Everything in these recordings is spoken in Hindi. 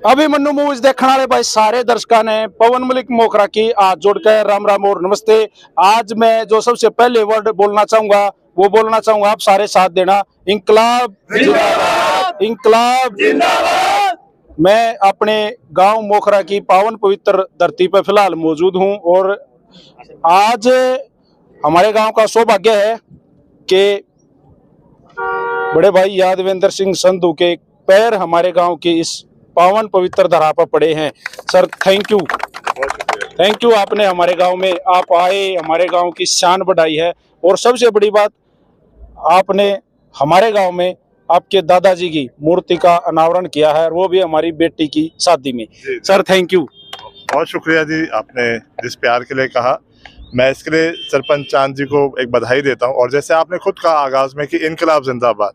अभिमन्यु मूवीज देखने वाले भाई सारे दर्शकों ने पवन मलिक मोखरा की हाथ जोड़कर राम राम और नमस्ते। आज मैं जो सबसे पहले वर्ड बोलना चाहूंगा वो बोलना चाहूंगा, आप सारे साथ देना। इंकलाब जिंदाबाद, इंकलाब जिंदाबाद। मैं अपने गांव मोखरा की पावन पवित्र धरती पर फिलहाल मौजूद हूं और आज हमारे गांव का सौभाग्य है कि बड़े भाई यादवेंद्र सिंह संधू के पैर हमारे गांव की इस पावन पवित्र धरा पर पड़े हैं। सर थैंक यू, आपने हमारे गांव में आप आए, हमारे गांव की शान बढ़ाई है। और सबसे बड़ी बात, आपने हमारे गांव में आपके दादाजी की मूर्ति का अनावरण किया है, वो भी हमारी बेटी की शादी में। सर थैंक यू, बहुत शुक्रिया जी, आपने जिस प्यार के लिए कहा। मैं इसके लिए सरपंच चांद जी को एक बधाई देता हूं। और जैसे आपने खुद कहा आगाज में कि इनकलाब जिंदाबाद,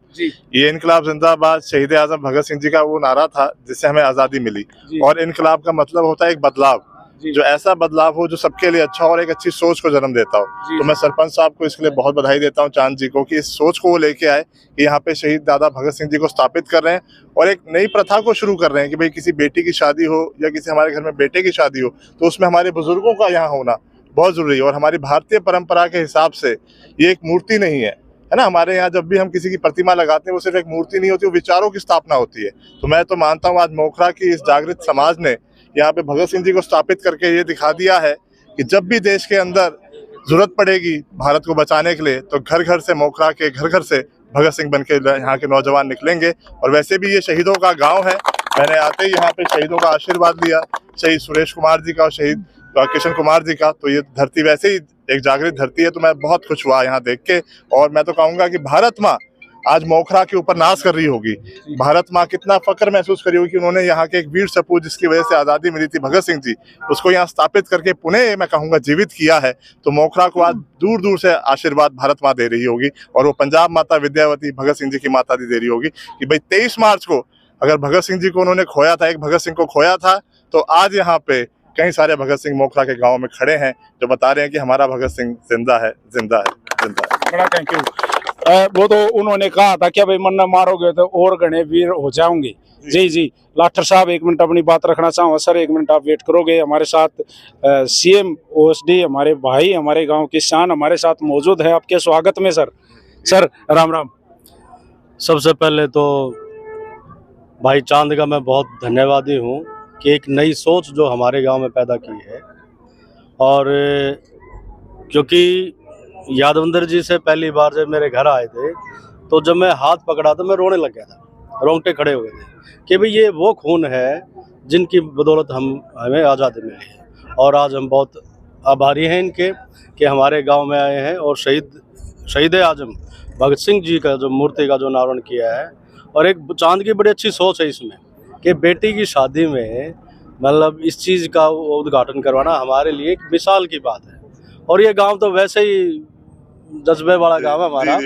ये इनकलाब जिंदाबाद शहीद आजम भगत सिंह जी का वो नारा था जिससे हमें आज़ादी मिली। और इनकलाब का मतलब होता है एक बदलाव, जो ऐसा बदलाव हो जो सबके लिए अच्छा और एक अच्छी सोच को जन्म देता हो। तो मैं सरपंच साहब को इसके लिए बहुत बधाई देता हूँ, चांद जी को, कि इस सोच को वो लेके आए कि यहाँ पे शहीद दादा भगत सिंह जी को स्थापित कर रहे हैं और एक नई प्रथा को शुरू कर रहे हैं कि भाई किसी बेटी की शादी हो या किसी हमारे घर में बेटे की शादी हो तो उसमें हमारे बुजुर्गों का यहाँ होना बहुत जरूरी है। और हमारी भारतीय परंपरा के हिसाब से ये एक मूर्ति नहीं है ना। हमारे यहाँ जब भी हम किसी की प्रतिमा लगाते हैं वो सिर्फ एक मूर्ति नहीं होती, वो विचारों की स्थापना होती है। तो मैं तो मानता हूँ आज मोखरा की इस जागृत समाज ने यहाँ पे भगत सिंह जी को स्थापित करके ये दिखा दिया है कि जब भी देश के अंदर जरूरत पड़ेगी भारत को बचाने के लिए तो घर घर से मोखरा के घर से भगत सिंह बन के यहाँ के नौजवान निकलेंगे। और वैसे भी ये शहीदों का गाँव है। मैंने आते ही यहाँ पे शहीदों का आशीर्वाद लिया, शहीद सुरेश कुमार जी का और शहीद किशन कुमार जी का। तो ये धरती वैसे ही एक जागृत धरती है। तो मैं बहुत खुश हुआ यहाँ देख के। और मैं तो कहूँगा कि भारत माँ आज मोखरा के ऊपर नाच कर रही होगी। भारत माँ कितना फक्र महसूस कर रही होगी कि उन्होंने यहाँ के एक वीर सपूत जिसकी वजह से आज़ादी मिली थी भगत सिंह जी, उसको यहाँ स्थापित करके पुनः मैं कहूँगा जीवित किया है। तो मोखरा को आज दूर दूर से आशीर्वाद भारत माँ दे रही होगी। और वो पंजाब माता विद्यावती भगत सिंह जी की माता दी दे रही होगी कि भाई 23 मार्च को अगर भगत सिंह जी को उन्होंने खोया था, एक भगत सिंह को खोया था, तो आज यहाँ पे कई सारे भगत सिंह मोखरा के गांव में खड़े हैं जो बता रहे हैं कि हमारा भगत सिंह जिंदा है, जिंदा है, जिंदा है। बड़ा थैंक यू। वो तो उन्होंने कहा था कि भाई मरना मारोगे तो और गणे वीर हो जाओगे। जी लाठर साहब एक मिनट अपनी बात रखना चाहूँगा। सर एक मिनट आप वेट करोगे। हमारे साथ सीएम ओएसडी हमारे भाई, हमारे गाँव की शान हमारे साथ मौजूद है। आपके स्वागत में सर राम राम। सबसे पहले तो भाई चांद का मैं बहुत धन्यवादी हूँ कि एक नई सोच जो हमारे गांव में पैदा की है। और क्योंकि यादवेंद्र जी से पहली बार जब मेरे घर आए थे तो जब मैं हाथ पकड़ा तो मैं रोने लग गया था, रोंगटे खड़े हो गए थे कि भाई ये वो खून है जिनकी बदौलत हमें आज़ादी मिली है। और आज हम बहुत आभारी हैं इनके कि हमारे गांव में आए हैं और शहीद आजम भगत सिंह जी का जो मूर्ति का जो अनावरण किया है। और एक चांद की बड़ी अच्छी सोच है इसमें कि बेटी की शादी में मतलब इस चीज़ का उद्घाटन करवाना हमारे लिए एक मिसाल की बात है। और ये गांव तो वैसे ही जज्बे वाला गांव है हमारा।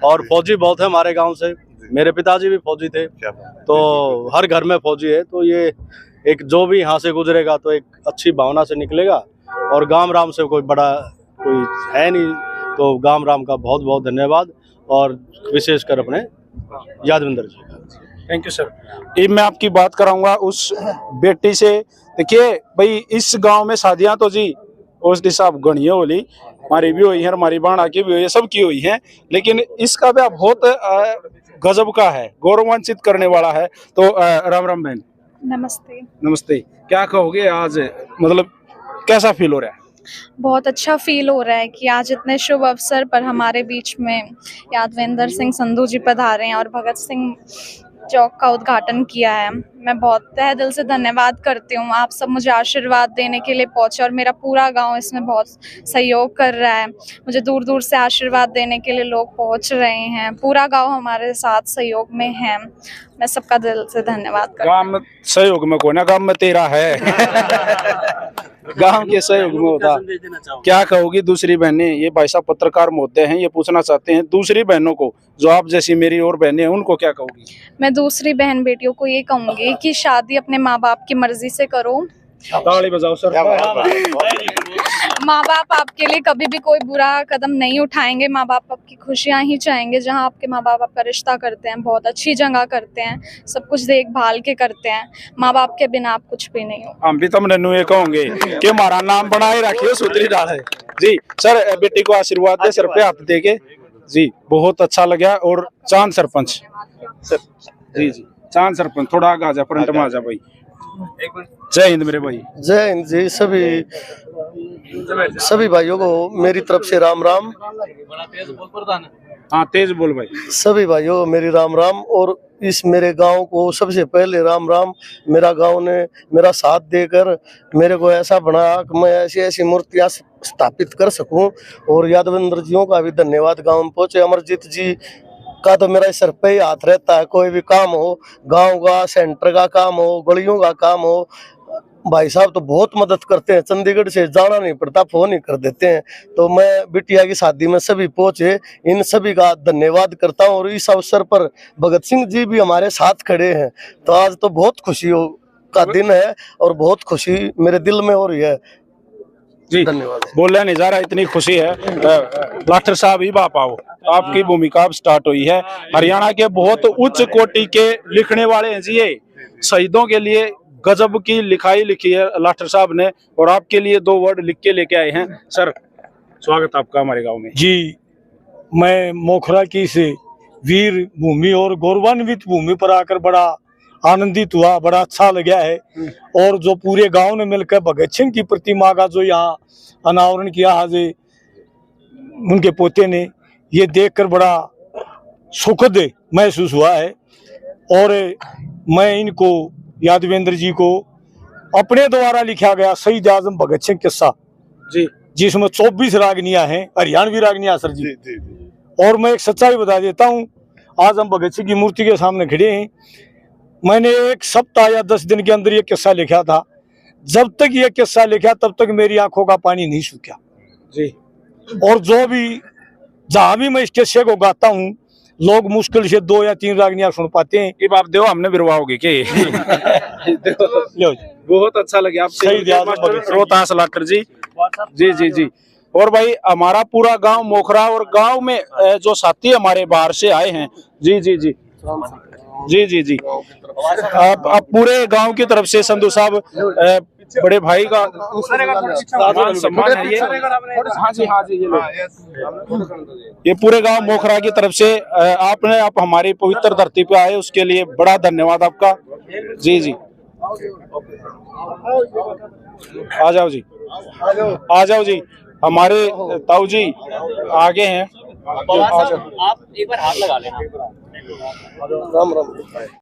और फौजी बहुत है हमारे गांव से, मेरे पिताजी भी फौजी थे तो हर घर में फौजी है। तो ये एक जो भी यहाँ से गुजरेगा तो एक अच्छी भावना से निकलेगा। और गांव राम से कोई बड़ा कोई है नहीं, तो गांव राम का बहुत बहुत धन्यवाद। और विशेषकर अपने यादवेंद्र जी का थैंक यू सर। ये मैं आपकी बात कराऊंगा उस बेटी से। देखिए भाई इस गांव में शादियां तो जी ओएसडी साहब गणिया होली, हमारी भी हुई है, हमारी बाणा की भी हुई है, सबकी हुई है, लेकिन इसका भी बहुत गजब का है, गौरवान्वित करने वाला है। तो राम राम बहन। नमस्ते। क्या कहोगे आज, मतलब कैसा फील हो रहा है? बहुत अच्छा फील हो रहा है कि आज इतने शुभ अवसर पर हमारे बीच में यादवेंद्र सिंह संधू जी पधारे हैं और भगत सिंह चौक का उद्घाटन किया है। मैं बहुत तहे दिल से धन्यवाद करती हूँ। आप सब मुझे आशीर्वाद देने के लिए पहुँचे और मेरा पूरा गांव इसमें बहुत सहयोग कर रहा है। मुझे दूर दूर से आशीर्वाद देने के लिए लोग पहुँच रहे हैं। पूरा गांव हमारे साथ सहयोग में है। मैं सबका दिल से धन्यवाद करती हूँ। गांव में सहयोग में कोई ना, गांव में तेरा है। गांव के सहयोग में होता। क्या कहोगी दूसरी बहनें? ये भाई साहब पत्रकार महोदय हैं, ये पूछना चाहते हैं दूसरी बहनों को जो आप जैसी मेरी और बहनें हैं, उनको क्या कहोगी? मैं दूसरी बहन बेटियों को ये कहूंगी कि शादी अपने माँ बाप की मर्जी से करो। ताली बजाओ सर। माँ बाप आपके लिए कभी भी कोई बुरा कदम नहीं उठाएंगे। माँ बाप आपकी खुशियाँ ही चाहेंगे। जहाँ आपके माँ बाप आपका रिश्ता करते हैं, बहुत अच्छी जगह करते हैं, सब कुछ देखभाल के करते हैं। माँ बाप के बिना आप कुछ भी नहीं हो। हम भी तुमने नु ये कहोगे कि हमारा नाम बनाए रखिए सुतरी डाले। जी सर, बेटी को आशीर्वाद दे, सर पे हाथ दे के। जी बहुत अच्छा लगा। और चांद सरपंच सर, जी जी चांद सरपंच थोड़ा आगे आ जा, फ्रंट में आ जा भाई। जय हिंद मेरे भाई। जय हिंद जी। सभी भाइयों को मेरी तरफ से राम राम। हाँ तेज बोल भाई। सभी भाइयों को मेरी राम राम। और इस मेरे गांव को सबसे पहले राम राम। मेरा गांव ने मेरा साथ देकर मेरे को ऐसा बनाया कि मैं ऐसी ऐसी मूर्तियां स्थापित कर सकूं। और यादवेंद्र जियों का भी धन्यवाद। गांव में पहुंचे अमरजीत जी का तो मेरा सर पे ही हाथ रहता है। कोई भी काम हो, गांव का, सेंटर का काम हो, गलियों का काम हो, भाई साहब तो बहुत मदद करते हैं। चंडीगढ़ से जाना नहीं पड़ता, फोन ही कर देते हैं। तो मैं बिटिया की शादी में सभी पहुंचे, इन सभी का धन्यवाद करता हूं। और इस अवसर पर भगत सिंह जी भी हमारे साथ खड़े हैं। तो आज तो बहुत खुशी का दिन है और बहुत खुशी मेरे दिल में हो रही है। जी धन्यवाद। बोलने नहीं जा रहा, इतनी खुशी है। लाठर साहब ही बाप आओ, आपकी भूमिका अब स्टार्ट हुई है। हरियाणा के बहुत उच्च कोटि के लिखने वाले हैं जी, ये शहीदों के लिए गजब की लिखाई लिखी है लाठर साहब ने। और आपके लिए 2 वर्ड लिख के लेके आए हैं। सर स्वागत आपका हमारे गांव में। जी, मैं मोखरा की से वीर भूमि और गौरवान्वित भूमि पर आकर बड़ा आनंदित हुआ, बड़ा अच्छा लगा है। और जो पूरे गांव ने मिलकर भगत सिंह की प्रतिमा का जो यहाँ अनावरण किया आज उनके पोते ने, ये देखकर बड़ा सुखद महसूस हुआ है। और मैं इनको यादवेंद्र जी को अपने द्वारा लिखा गया शहीद आजम भगत सिंह किस्सा जी, जिसमें 24 रागनियां हैं, हरियाणवी रागनियां सर जी। जी। और मैं एक सच्चाई बता देता हूँ, आज हम भगत सिंह की मूर्ति के सामने खड़े हैं। मैंने 1 सप्ताह या 10 दिन के अंदर ये किस्सा लिखा था। जब तक ये किस्सा लिखा तब तक मेरी आंखों का पानी नहीं सूखा जी। और जो भी जहां भी मैं इस किस्से को गाता हूँ, लोग मुश्किल से 2 या 3 रागनियां सुन पाते हैं। ये बाप देव हमने बिरवाओगे के। बहुत अच्छा लगा आपसे रोहतास लाठर जी। जी जी जी। और भाई हमारा पूरा गांव मोखरा, और गांव में जो साथी हमारे बाहर से आए हैं, जी जी जी जी जी जी, आप पूरे गांव की तरफ से संधू साहब बड़े भाई का सम्मान है ये। हाँ जी हाँ जी, ये पूरे गांव मोखरा की तरफ से आप हमारी पवित्र धरती पे आए, उसके लिए बड़ा धन्यवाद आपका। जी जी आ जाओ जी, आ जाओ जी। हमारे ताऊ जी आगे हैं। आप एक बार हाथ लगा लेना। राम राम।